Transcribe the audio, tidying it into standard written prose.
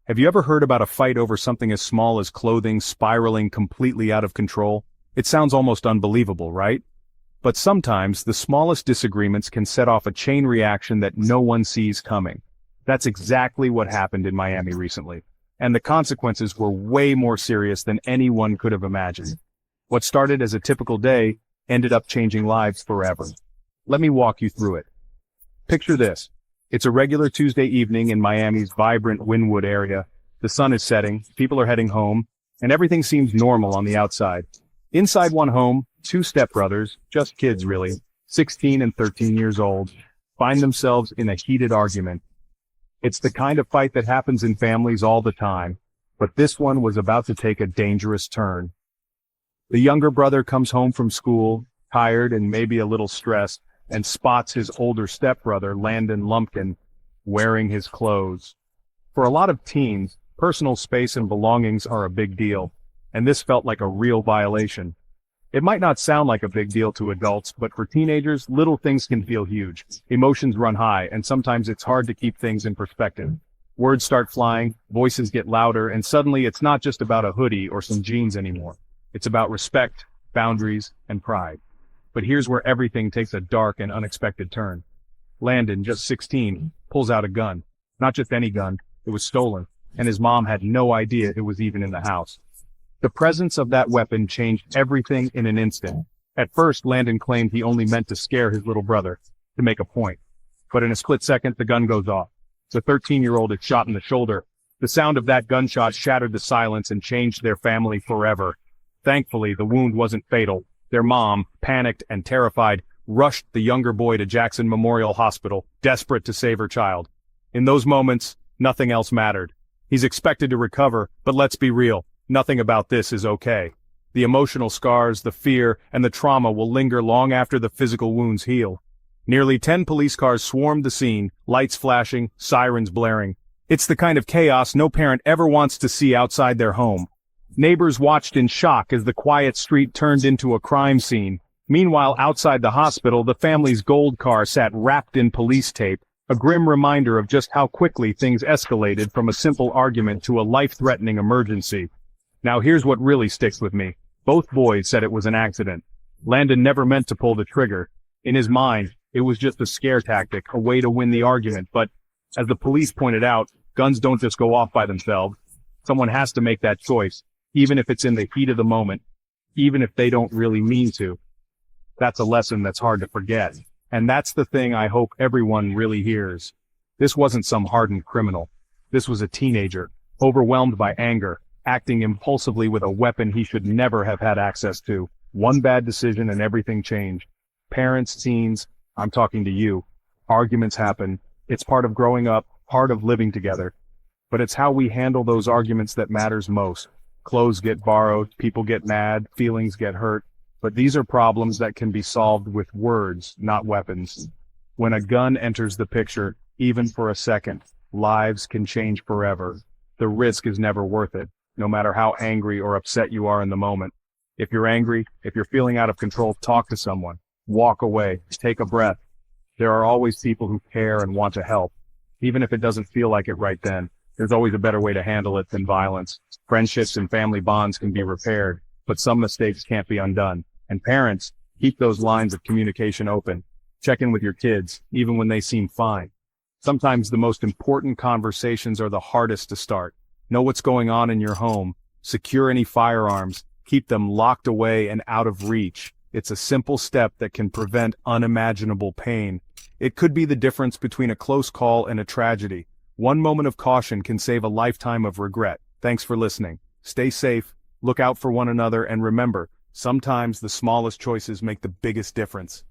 Have you ever heard about a fight over something as small as clothing spiraling completely out of control? It sounds almost unbelievable, right? But sometimes the smallest disagreements can set off a chain reaction that no one sees coming. That's exactly what happened in Miami recently. And the consequences were way more serious than anyone could have imagined. What started as a typical day ended up changing lives forever. Let me walk you through it. Picture this. It's a regular Tuesday evening in Miami's vibrant Wynwood area. The sun is setting, people are heading home, and everything seems normal on the outside. Inside one home, two stepbrothers, just kids really, 16 and 13 years old, find themselves in a heated argument. It's the kind of fight that happens in families all the time, but this one was about to take a dangerous turn. The younger brother comes home from school, tired and maybe a little stressed, and spots his older stepbrother, Landon Lumpkin, wearing his clothes. For a lot of teens, personal space and belongings are a big deal, and this felt like a real violation. It might not sound like a big deal to adults, but for teenagers, little things can feel huge. Emotions run high, and sometimes it's hard to keep things in perspective. Words start flying, voices get louder, and suddenly it's not just about a hoodie or some jeans anymore. It's about respect, boundaries, and pride. But here's where everything takes a dark and unexpected turn. Landon, just 16, pulls out a gun. Not just any gun, it was stolen, and his mom had no idea it was even in the house. The presence of that weapon changed everything in an instant. At first, Landon claimed he only meant to scare his little brother, to make a point. But in a split second, the gun goes off. The 13-year-old is shot in the shoulder. The sound of that gunshot shattered the silence and changed their family forever. Thankfully, the wound wasn't fatal. Their mom, panicked and terrified, rushed the younger boy to Jackson Memorial Hospital, desperate to save her child. In those moments, nothing else mattered. He's expected to recover, but let's be real. Nothing about this is okay. The emotional scars, the fear, and the trauma will linger long after the physical wounds heal. Nearly 10 police cars swarmed the scene, lights flashing, sirens blaring. It's the kind of chaos no parent ever wants to see outside their home. Neighbors watched in shock as the quiet street turned into a crime scene. Meanwhile, outside the hospital, the family's gold car sat wrapped in police tape, a grim reminder of just how quickly things escalated from a simple argument to a life-threatening emergency. Now here's what really sticks with me. Both boys said it was an accident. Landon never meant to pull the trigger. In his mind, it was just a scare tactic, a way to win the argument. But, as the police pointed out, guns don't just go off by themselves. Someone has to make that choice, even if it's in the heat of the moment, even if they don't really mean to. That's a lesson that's hard to forget. And that's the thing I hope everyone really hears. This wasn't some hardened criminal. This was a teenager, overwhelmed by anger, acting impulsively with a weapon he should never have had access to. One bad decision and everything changed. Parents, teens, I'm talking to you. Arguments happen. It's part of growing up, part of living together. But it's how we handle those arguments that matters most. Clothes get borrowed, people get mad, feelings get hurt. But these are problems that can be solved with words, not weapons. When a gun enters the picture, even for a second, lives can change forever. The risk is never worth it, no matter how angry or upset you are in the moment. If you're angry, if you're feeling out of control, talk to someone. Walk away, take a breath. There are always people who care and want to help. Even if it doesn't feel like it right then, there's always a better way to handle it than violence. Friendships and family bonds can be repaired, but some mistakes can't be undone. And parents, keep those lines of communication open. Check in with your kids, even when they seem fine. Sometimes the most important conversations are the hardest to start. Know what's going on in your home. Secure any firearms. Keep them locked away and out of reach. It's a simple step that can prevent unimaginable pain. It could be the difference between a close call and a tragedy. One moment of caution can save a lifetime of regret. Thanks for listening. Stay safe, look out for one another, and remember, sometimes the smallest choices make the biggest difference.